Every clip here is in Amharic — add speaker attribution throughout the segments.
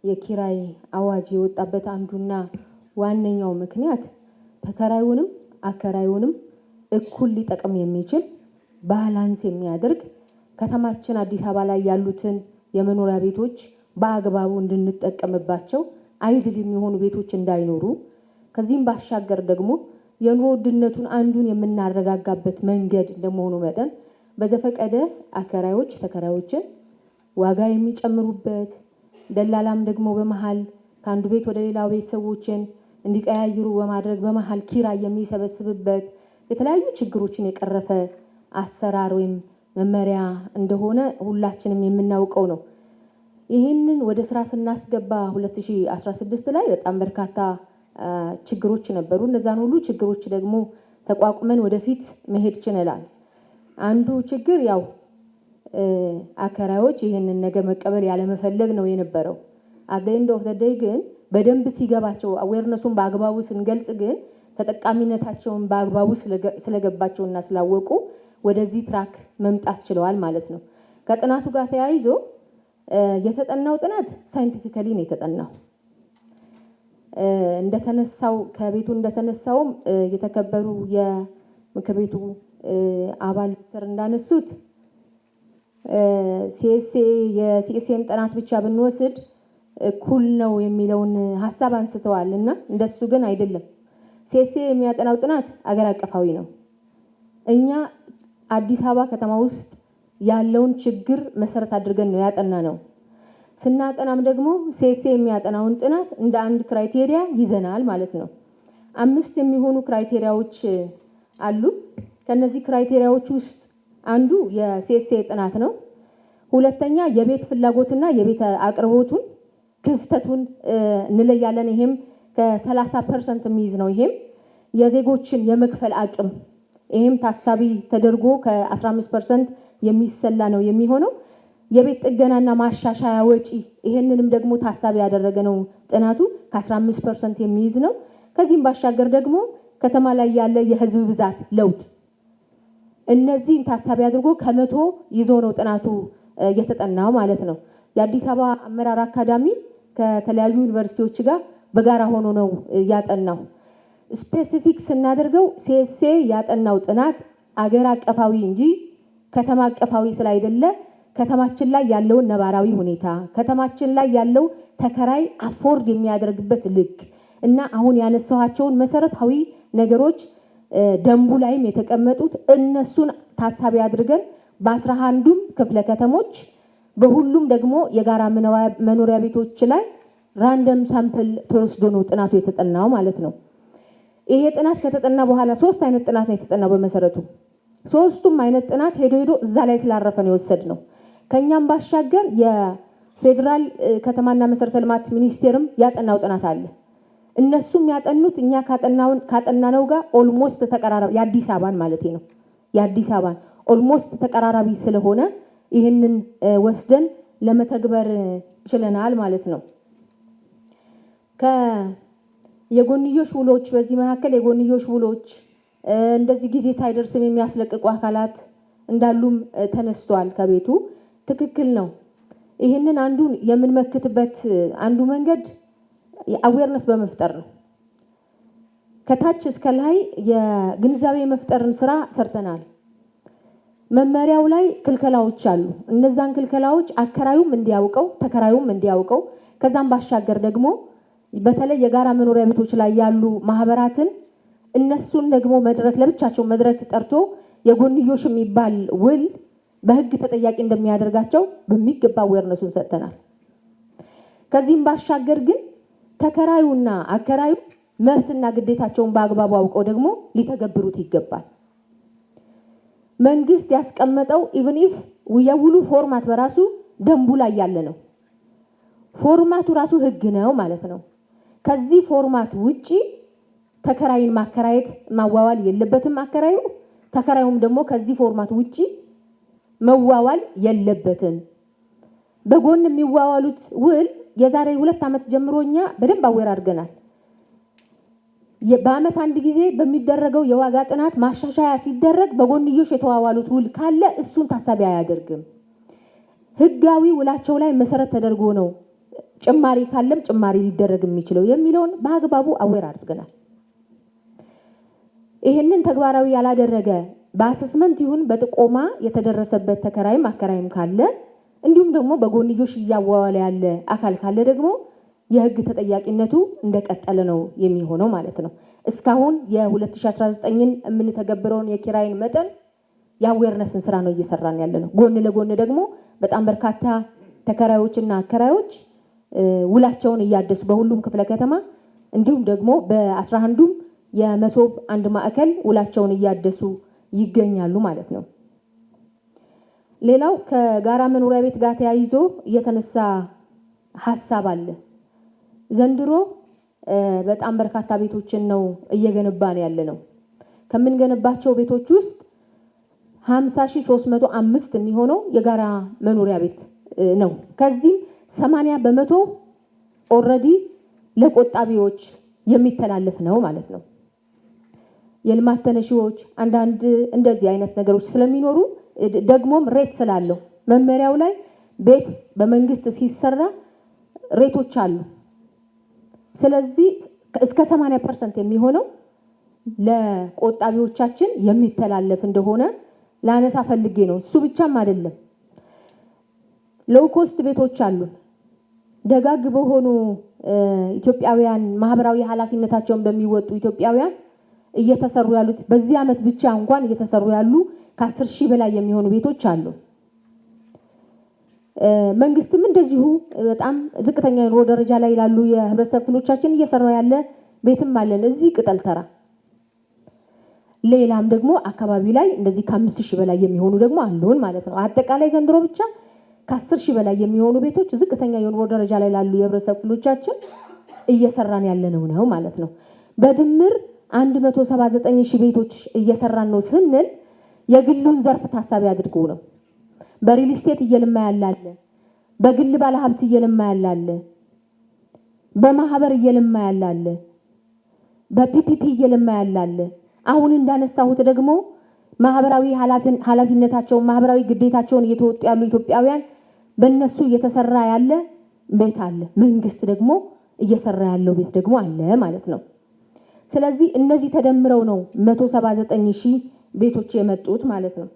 Speaker 1: የኪራይ አዋጅ የወጣበት አንዱና ዋነኛው ምክንያት ተከራዩንም አከራዩንም እኩል ሊጠቅም የሚችል ባላንስ የሚያደርግ ከተማችን አዲስ አበባ ላይ ያሉትን የመኖሪያ ቤቶች በአግባቡ እንድንጠቀምባቸው አይድል የሚሆኑ ቤቶች እንዳይኖሩ ከዚህም ባሻገር ደግሞ የኑሮ ውድነቱን አንዱን የምናረጋጋበት መንገድ እንደመሆኑ መጠን በዘፈቀደ አከራዮች ተከራዮችን ዋጋ የሚጨምሩበት ደላላም ደግሞ በመሃል ከአንዱ ቤት ወደ ሌላው ቤት ሰዎችን እንዲቀያይሩ በማድረግ በመሃል ኪራይ የሚሰበስብበት የተለያዩ ችግሮችን የቀረፈ አሰራር ወይም መመሪያ እንደሆነ ሁላችንም የምናውቀው ነው። ይህንን ወደ ስራ ስናስገባ 2016 ላይ በጣም በርካታ ችግሮች ነበሩ። እነዛን ሁሉ ችግሮች ደግሞ ተቋቁመን ወደፊት መሄድ ችለናል። አንዱ ችግር ያው አከራዮች ይህንን ነገር መቀበል ያለመፈለግ ነው የነበረው። at the end of the day ግን በደንብ ሲገባቸው አዌርነሱን በአግባቡ ስንገልጽ ግን ተጠቃሚነታቸውን በአግባቡ ስለገባቸውና ስላወቁ ወደዚህ ትራክ መምጣት ችለዋል ማለት ነው። ከጥናቱ ጋር ተያይዞ የተጠናው ጥናት ሳይንቲፊካሊ ነው የተጠናው። እንደተነሳው ከቤቱ እንደተነሳውም የተከበሩ የምክር ቤቱ አባል ዶክተር እንዳነሱት የሲኤስኤን ጥናት ብቻ ብንወስድ እኩል ነው የሚለውን ሐሳብ አንስተዋል እና እንደሱ ግን አይደለም። ሲኤስኤ የሚያጠናው ጥናት አገር አቀፋዊ ነው። እኛ አዲስ አበባ ከተማ ውስጥ ያለውን ችግር መሰረት አድርገን ነው ያጠናነው። ስናጠናም ደግሞ ሲኤስኤ የሚያጠናውን ጥናት እንደ አንድ ክራይቴሪያ ይዘናል ማለት ነው። 5 የሚሆኑ ክራይቴሪያዎች አሉ። ከነዚህ ክራይቴሪያዎች ውስጥ አንዱ የሲኤስኤ ጥናት ነው። ሁለተኛ የቤት ፍላጎትና የቤት አቅርቦቱን ክፍተቱን እንለያለን። ይሄም ከ30% የሚይዝ ነው። ይሄም የዜጎችን የመክፈል አቅም ይሄም ታሳቢ ተደርጎ ከ15% የሚሰላ ነው የሚሆነው። የቤት ጥገናና ማሻሻያ ወጪ ይሄንንም ደግሞ ታሳቢ ያደረገ ነው ጥናቱ ከ15% የሚይዝ ነው። ከዚህም ባሻገር ደግሞ ከተማ ላይ ያለ የህዝብ ብዛት ለውጥ እነዚህን ታሳቢ አድርጎ ከመቶ ይዞ ነው ጥናቱ የተጠናው ማለት ነው። የአዲስ አበባ አመራር አካዳሚ ከተለያዩ ዩኒቨርሲቲዎች ጋር በጋራ ሆኖ ነው ያጠናው። ስፔሲፊክ ስናደርገው ሲኤስኤ ያጠናው ጥናት አገር አቀፋዊ እንጂ ከተማ አቀፋዊ ስላይደለ ከተማችን ላይ ያለውን ነባራዊ ሁኔታ ከተማችን ላይ ያለው ተከራይ አፎርድ የሚያደርግበት ልክ እና አሁን ያነሳኋቸውን መሰረታዊ ነገሮች ደንቡ ላይም የተቀመጡት እነሱን ታሳቢ አድርገን በ11ዱም ክፍለ ከተሞች በሁሉም ደግሞ የጋራ መኖሪያ ቤቶች ላይ ራንደም ሳምፕል ተወስዶ ነው ጥናቱ የተጠናው ማለት ነው። ይሄ ጥናት ከተጠና በኋላ 3 አይነት ጥናት ነው የተጠናው። በመሰረቱ 3ቱም አይነት ጥናት ሄዶ እዛ ላይ ስላረፈ ነው የወሰድነው። ከኛም ባሻገር የፌደራል ከተማና መሰረተ ልማት ሚኒስቴርም ያጠናው ጥናት አለ። እነሱም ያጠኑት እኛ ካጠናነው ጋር ኦልሞስት ተቀራራቢ የአዲስ አበባን ማለት ነው የአዲስ አበባን ኦልሞስት ተቀራራቢ ስለሆነ ይህንን ወስደን ለመተግበር ችለናል ማለት ነው። የጎንዮሽ ውሎች በዚህ መካከል የጎንዮሽ ውሎች እንደዚህ ጊዜ ሳይደርስም የሚያስለቅቁ አካላት እንዳሉም ተነስቷል። ከቤቱ ትክክል ነው። ይህንን አንዱን የምንመክትበት አንዱ መንገድ አዌርነስ በመፍጠር ነው። ከታች እስከ ላይ የግንዛቤ መፍጠርን ስራ ሰርተናል። መመሪያው ላይ ክልከላዎች አሉ። እነዛን ክልከላዎች አከራዩም እንዲያውቀው ተከራዩም እንዲያውቀው ከዛም ባሻገር ደግሞ በተለይ የጋራ መኖሪያ ቤቶች ላይ ያሉ ማህበራትን እነሱን ደግሞ መድረክ ለብቻቸው መድረክ ጠርቶ የጎንዮሽ የሚባል ውል በህግ ተጠያቂ እንደሚያደርጋቸው በሚገባ አዌርነሱን ሰጥተናል። ከዚህም ባሻገር ግን ተከራዩና አከራዩ መብትና ግዴታቸውን በአግባቡ አውቀው ደግሞ ሊተገብሩት ይገባል። መንግስት ያስቀመጠው ኢቭን ኢፍ የውሉ ፎርማት በራሱ ደንቡ ላይ ያለ ነው። ፎርማቱ ራሱ ህግ ነው ማለት ነው። ከዚህ ፎርማት ውጪ ተከራይን ማከራየት ማዋዋል የለበትም አከራዩ። ተከራዩም ደግሞ ከዚህ ፎርማት ውጪ መዋዋል የለበትም። በጎን የሚዋዋሉት ውል የዛሬ 2 ዓመት ጀምሮኛ በደንብ አዌር አድርገናል። በአመት አንድ ጊዜ በሚደረገው የዋጋ ጥናት ማሻሻያ ሲደረግ በጎንዮሽ የተዋዋሉት ውል ካለ እሱን ታሳቢ አያደርግም። ህጋዊ ውላቸው ላይ መሰረት ተደርጎ ነው ጭማሪ ካለም ጭማሪ ሊደረግ የሚችለው የሚለውን በአግባቡ አዌር አድርገናል። ይሄንን ተግባራዊ ያላደረገ በአሰስመንት ይሁን በጥቆማ የተደረሰበት ተከራይም አከራይም ካለ እንዲሁም ደግሞ በጎንዮሽ እያዋዋለ ያለ አካል ካለ ደግሞ የህግ ተጠያቂነቱ እንደቀጠለ ነው የሚሆነው ማለት ነው። እስካሁን የ2019ን የምንተገብረውን የኪራይን መጠን የአዌርነስን ስራ ነው እየሰራን ያለ ነው። ጎን ለጎን ደግሞ በጣም በርካታ ተከራዮችና አከራዮች ውላቸውን እያደሱ በሁሉም ክፍለ ከተማ እንዲሁም ደግሞ በ11ዱም የመሶብ አንድ ማዕከል ውላቸውን እያደሱ ይገኛሉ ማለት ነው። ሌላው ከጋራ መኖሪያ ቤት ጋር ተያይዞ የተነሳ ሐሳብ አለ። ዘንድሮ በጣም በርካታ ቤቶችን ነው እየገነባን ያለ ነው። ከምንገነባቸው ቤቶች ውስጥ 50305 የሚሆነው የጋራ መኖሪያ ቤት ነው። ከዚህ 80% ኦልሬዲ ለቆጣቢዎች የሚተላለፍ ነው ማለት ነው። የልማት ተነሺዎች አንዳንድ እንደዚህ አይነት ነገሮች ስለሚኖሩ ደግሞም ሬት ስላለው መመሪያው ላይ ቤት በመንግስት ሲሰራ ሬቶች አሉ። ስለዚህ እስከ 80% የሚሆነው ለቆጣቢዎቻችን የሚተላለፍ እንደሆነ ላነሳ ፈልጌ ነው። እሱ ብቻም አይደለም። ሎው ኮስት ቤቶች አሉ። ደጋግ በሆኑ ኢትዮጵያውያን ማህበራዊ ኃላፊነታቸውን በሚወጡ ኢትዮጵያውያን እየተሰሩ ያሉት በዚህ ዓመት ብቻ እንኳን እየተሰሩ ያሉ ከ10,000 በላይ የሚሆኑ ቤቶች አሉ። መንግስትም እንደዚሁ በጣም ዝቅተኛ የኑሮ ደረጃ ላይ ያሉ የህብረተሰብ ክፍሎቻችን እየሰራው ያለ ቤትም አለን እዚህ ቅጠል ተራ። ሌላም ደግሞ አካባቢ ላይ እንደዚህ ከ5,000 በላይ የሚሆኑ ደግሞ አሉን ማለት ነው። አጠቃላይ ዘንድሮ ብቻ ከ10,000 በላይ የሚሆኑ ቤቶች ዝቅተኛ የኑሮ ደረጃ ላይ ያሉ የህብረተሰብ ክፍሎቻችን እየሰራን ያለነው ነው ማለት ነው። በድምር 179,000 ቤቶች እየሰራን ነው ስንል የግሉን ዘርፍ ታሳቢ አድርጎ ነው። በሪል ስቴት እየለማ ያላለ፣ በግል ባለሀብት እየለማ ያላለ፣ በማህበር እየለማ ያላለ፣ በፒፒፒ እየለማ ያላለ፣ አሁን እንዳነሳሁት ደግሞ ማህበራዊ ኃላፊነታቸውን ማህበራዊ ግዴታቸውን እየተወጡ ያሉ ኢትዮጵያውያን በእነሱ እየተሰራ ያለ ቤት አለ። መንግስት ደግሞ እየሰራ ያለው ቤት ደግሞ አለ ማለት ነው። ስለዚህ እነዚህ ተደምረው ነው 179,000 ቤቶች የመጡት ማለት ነው።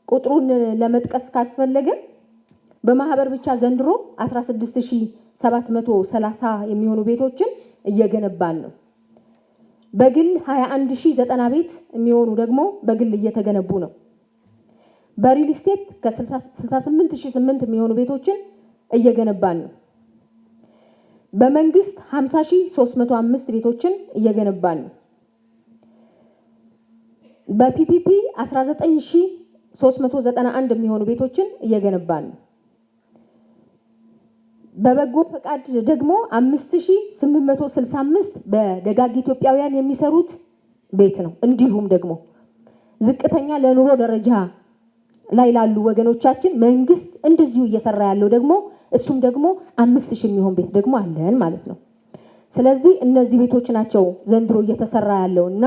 Speaker 1: ቁጥሩን ለመጥቀስ ካስፈለገ በማህበር ብቻ ዘንድሮ 16,730 የሚሆኑ ቤቶችን እየገነባን ነው። በግል 21,090 ቤት የሚሆኑ ደግሞ በግል እየተገነቡ ነው። በሪል ስቴት ከ68,008 የሚሆኑ ቤቶችን እየገነባን ነው። በመንግስት 50,305 ቤቶችን እየገነባን ነው። በፒፒፒ 19,391 የሚሆኑ ቤቶችን እየገነባን ነው። በበጎ ፈቃድ ደግሞ 5,865 በደጋግ ኢትዮጵያውያን የሚሰሩት ቤት ነው። እንዲሁም ደግሞ ዝቅተኛ ለኑሮ ደረጃ ላይ ላሉ ወገኖቻችን መንግስት እንደዚሁ እየሰራ ያለው ደግሞ እሱም ደግሞ 5,000 የሚሆን ቤት ደግሞ አለን ማለት ነው። ስለዚህ እነዚህ ቤቶች ናቸው ዘንድሮ እየተሰራ ያለውና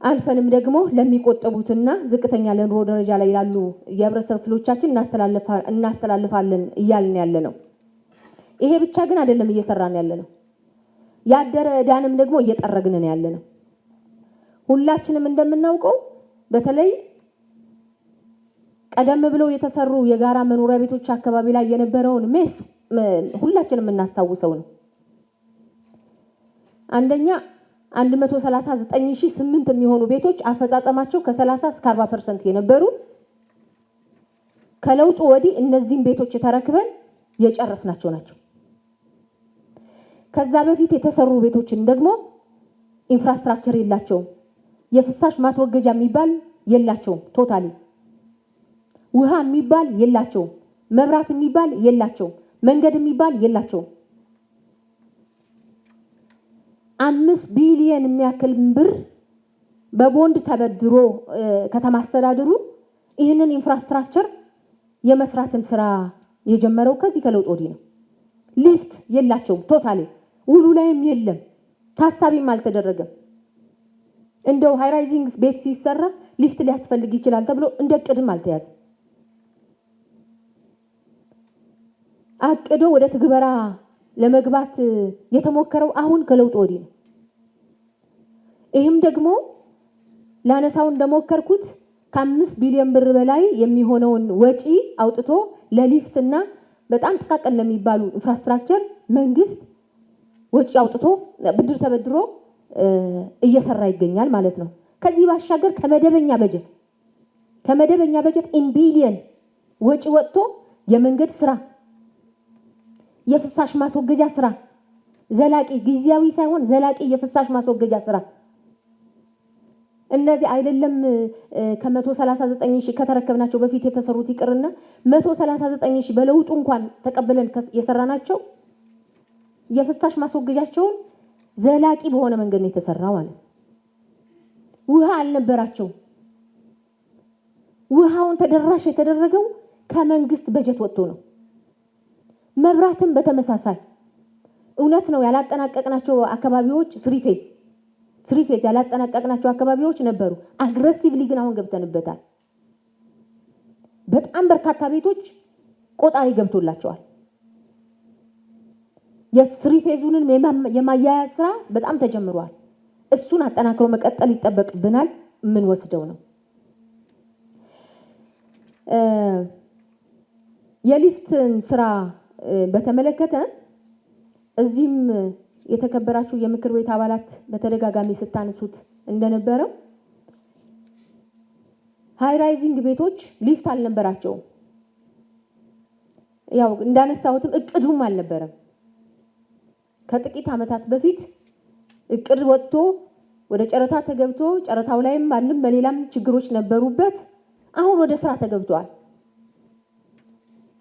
Speaker 1: አልፈንም ደግሞ ለሚቆጠቡትና ዝቅተኛ ለኑሮ ደረጃ ላይ ያሉ የህብረተሰብ ክፍሎቻችን እናስተላልፋለን እያልን ያለ ነው። ይሄ ብቻ ግን አይደለም እየሰራን ያለ ነው። ያደረ ዕዳንም ደግሞ እየጠረግን ያለ ነው። ሁላችንም እንደምናውቀው በተለይ ቀደም ብለው የተሰሩ የጋራ መኖሪያ ቤቶች አካባቢ ላይ የነበረውን ሜስ ሁላችንም እናስታውሰው ነው። አንደኛ 139,008 የሚሆኑ ቤቶች አፈጻጸማቸው ከ30 እስከ 40% የነበሩ ከለውጡ ወዲህ እነዚህን ቤቶች ተረክበን የጨረስናቸው ናቸው። ከዛ በፊት የተሰሩ ቤቶችን ደግሞ ኢንፍራስትራክቸር የላቸውም። የፍሳሽ ማስወገጃ የሚባል የላቸውም። ቶታሊ ውሃ የሚባል የላቸውም። መብራት የሚባል የላቸውም። መንገድ የሚባል የላቸውም። 5 ቢሊየን የሚያክል ብር በቦንድ ተበድሮ ከተማ አስተዳደሩ ይህንን ኢንፍራስትራክቸር የመስራትን ስራ የጀመረው ከዚህ ከለውጥ ወዲህ ነው። ሊፍት የላቸውም። ቶታሊ ውሉ ላይም የለም። ታሳቢም አልተደረገም። እንደው ሃይራይዚንግ ቤት ሲሰራ ሊፍት ሊያስፈልግ ይችላል ተብሎ እንደ ቅድም አልተያዘም። አቅዶ ወደ ትግበራ ለመግባት የተሞከረው አሁን ከለውጥ ወዲህ ነው። ይህም ደግሞ ላነሳው እንደሞከርኩት ከ5 ቢሊዮን ብር በላይ የሚሆነውን ወጪ አውጥቶ ለሊፍትና በጣም ጥቃቅን ለሚባሉ ኢንፍራስትራክቸር መንግስት ወጪ አውጥቶ ብድር ተበድሮ እየሰራ ይገኛል ማለት ነው። ከዚህ ባሻገር ከመደበኛ በጀት ኢን ቢሊየን ወጪ ወጥቶ የመንገድ ስራ፣ የፍሳሽ ማስወገጃ ስራ፣ ዘላቂ ጊዜያዊ ሳይሆን ዘላቂ የፍሳሽ ማስወገጃ ስራ እነዚህ አይደለም ከ139 ሺህ ከተረከብናቸው በፊት የተሰሩት ይቅርና 139 ሺህ በለውጡ እንኳን ተቀበለን የሰራናቸው የፍሳሽ ማስወገጃቸውን ዘላቂ በሆነ መንገድ ነው የተሰራው ማለት። ውሃ አልነበራቸው። ውሃውን ተደራሽ የተደረገው ከመንግስት በጀት ወጥቶ ነው። መብራትም በተመሳሳይ እውነት ነው ያላጠናቀቅናቸው አካባቢዎች ስሪ ፌዝ ያላጠናቀቅናቸው አካባቢዎች ነበሩ። አግሬሲቭሊ ግን አሁን ገብተንበታል። በጣም በርካታ ቤቶች ቆጣሪ ገብቶላቸዋል። የስሪ ፌዙንን የማያያዝ ስራ በጣም ተጀምሯል። እሱን አጠናክሮ መቀጠል ይጠበቅብናል። ምን ወስደው ነው የሊፍትን ስራ በተመለከተ እዚህም የተከበራችሁ የምክር ቤት አባላት በተደጋጋሚ ስታነሱት እንደነበረው ሃይ ራይዚንግ ቤቶች ሊፍት አልነበራቸውም። ያው እንዳነሳሁትም እቅዱም አልነበረም። ከጥቂት ዓመታት በፊት እቅድ ወጥቶ ወደ ጨረታ ተገብቶ ጨረታው ላይም ባልም በሌላም ችግሮች ነበሩበት። አሁን ወደ ስራ ተገብቷል።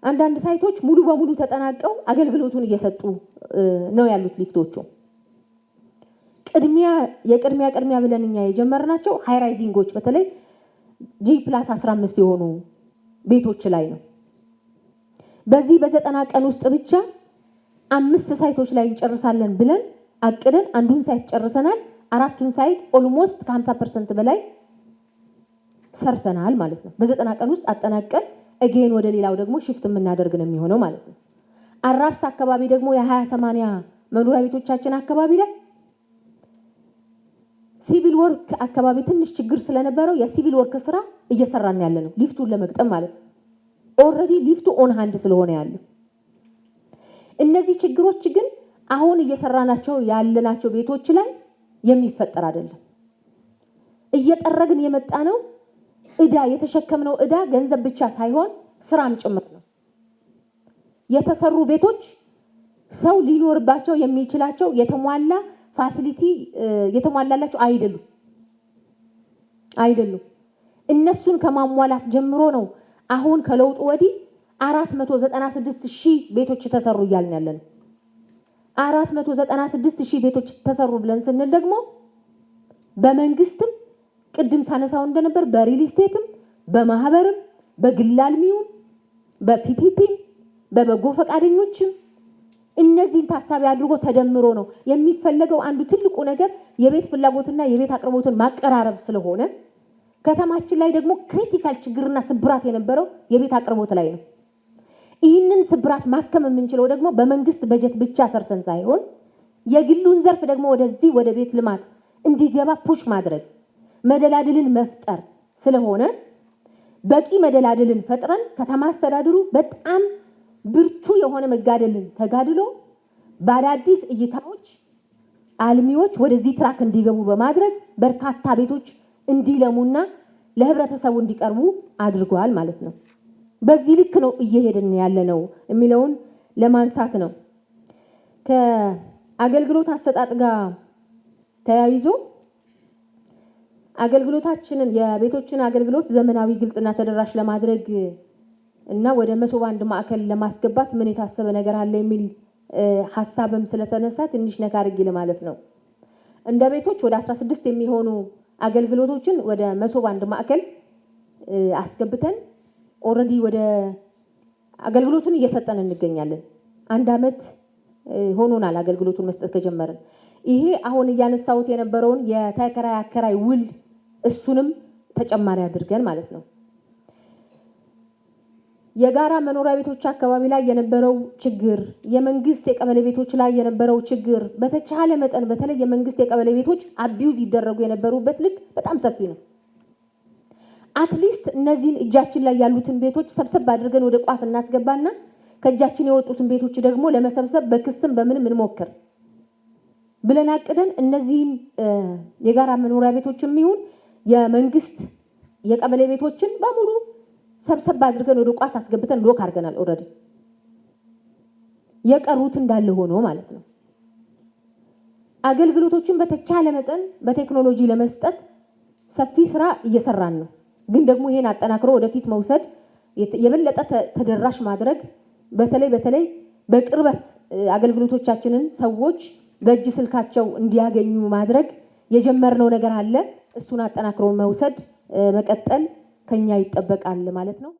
Speaker 1: አንዳንድ ሳይቶች ሙሉ በሙሉ ተጠናቀው አገልግሎቱን እየሰጡ ነው ያሉት ሊፍቶቹ። ቅድሚያ ብለን እኛ የጀመርናቸው ሃይ ራይዚንጎች በተለይ G+15 የሆኑ ቤቶች ላይ ነው። በዚህ በ90 ቀን ውስጥ ብቻ 5 ሳይቶች ላይ እንጨርሳለን ብለን አቅደን አንዱን ሳይት ጨርሰናል። 4ቱን ሳይት ኦልሞስት ከ50% በላይ ሰርተናል ማለት ነው። በ90 ቀን ውስጥ አጠናቀን እጌን ወደ ሌላው ደግሞ ሽፍት የምናደርግ ነው የሚሆነው ማለት ነው። አራብስ አካባቢ ደግሞ የ20/80 መኖሪያ ቤቶቻችን አካባቢ ላይ ሲቪል ወርክ አካባቢ ትንሽ ችግር ስለነበረው የሲቪል ወርክ ስራ እየሰራን ያለ ነው ሊፍቱን ለመግጠም ማለት ነው። ኦልሬዲ ሊፍቱ ኦን ሃንድ ስለሆነ ያለው እነዚህ ችግሮች ግን አሁን እየሰራናቸው ያለናቸው ቤቶች ላይ የሚፈጠር አይደለም። እየጠረግን የመጣ ነው እዳ የተሸከምነው እዳ ገንዘብ ብቻ ሳይሆን ስራም ጭምር ነው። የተሰሩ ቤቶች ሰው ሊኖርባቸው የሚችላቸው የተሟላ ፋሲሊቲ የተሟላላቸው አይደሉም። እነሱን ከማሟላት ጀምሮ ነው አሁን ከለውጥ ወዲህ 496,000 ቤቶች ተሰሩ እያልን ያለን። 496,000 ቤቶች ተሰሩ ብለን ስንል ደግሞ በመንግስትም ቅድም ሳነሳው እንደነበር በሪል ስቴትም በማህበርም በግል አልሚውም በፒፒፒም በበጎ ፈቃደኞችም እነዚህን ታሳቢ አድርጎ ተደምሮ ነው የሚፈለገው። አንዱ ትልቁ ነገር የቤት ፍላጎትና የቤት አቅርቦትን ማቀራረብ ስለሆነ ከተማችን ላይ ደግሞ ክሪቲካል ችግርና ስብራት የነበረው የቤት አቅርቦት ላይ ነው። ይህንን ስብራት ማከም የምንችለው ደግሞ በመንግስት በጀት ብቻ ሰርተን ሳይሆን የግሉን ዘርፍ ደግሞ ወደዚህ ወደ ቤት ልማት እንዲገባ ፑሽ ማድረግ መደላድልን መፍጠር ስለሆነ በቂ መደላድልን ፈጥረን ከተማ አስተዳደሩ በጣም ብርቱ የሆነ መጋደልን ተጋድሎ በአዳዲስ እይታዎች አልሚዎች ወደዚህ ትራክ እንዲገቡ በማድረግ በርካታ ቤቶች እንዲለሙና ለህብረተሰቡ እንዲቀርቡ አድርጓል ማለት ነው። በዚህ ልክ ነው እየሄድን ያለነው የሚለውን ለማንሳት ነው። ከአገልግሎት አሰጣጥ ጋር ተያይዞ አገልግሎታችንን የቤቶችን አገልግሎት ዘመናዊ ግልጽና ተደራሽ ለማድረግ እና ወደ መሶብ አንድ ማዕከል ለማስገባት ምን የታሰበ ነገር አለ የሚል ሐሳብም ስለተነሳ ትንሽ ነካ አድርጌ ለማለት ነው። እንደ ቤቶች ወደ 16 የሚሆኑ አገልግሎቶችን ወደ መሶብ አንድ ማዕከል አስገብተን ኦልሬዲ ወደ አገልግሎቱን እየሰጠን እንገኛለን። 1 ዓመት ሆኖናል አገልግሎቱን መስጠት ከጀመርን። ይሄ አሁን እያነሳሁት የነበረውን የተከራይ አከራይ ውል እሱንም ተጨማሪ አድርገን ማለት ነው። የጋራ መኖሪያ ቤቶች አካባቢ ላይ የነበረው ችግር፣ የመንግስት የቀበሌ ቤቶች ላይ የነበረው ችግር በተቻለ መጠን በተለይ የመንግስት የቀበሌ ቤቶች አቢዩዝ ይደረጉ የነበሩበት ልክ በጣም ሰፊ ነው። አትሊስት እነዚህን እጃችን ላይ ያሉትን ቤቶች ሰብሰብ አድርገን ወደ ቋት እናስገባና ከእጃችን የወጡትን ቤቶች ደግሞ ለመሰብሰብ በክስም በምንም እንሞክር ብለን አቅደን እነዚህን የጋራ መኖሪያ ቤቶችም ይሁን የመንግስት የቀበሌ ቤቶችን በሙሉ ሰብሰብ አድርገን ወደ ቋት አስገብተን ሎክ አድርገናል። ኦልሬዲ የቀሩት እንዳለ ሆኖ ማለት ነው። አገልግሎቶችን በተቻለ መጠን በቴክኖሎጂ ለመስጠት ሰፊ ስራ እየሰራን ነው። ግን ደግሞ ይሄን አጠናክሮ ወደፊት መውሰድ የበለጠ ተደራሽ ማድረግ በተለይ በቅርበት አገልግሎቶቻችንን ሰዎች በእጅ ስልካቸው እንዲያገኙ ማድረግ የጀመርነው ነገር አለ። እሱን አጠናክሮ መውሰድ መቀጠል ከኛ ይጠበቃል ማለት ነው።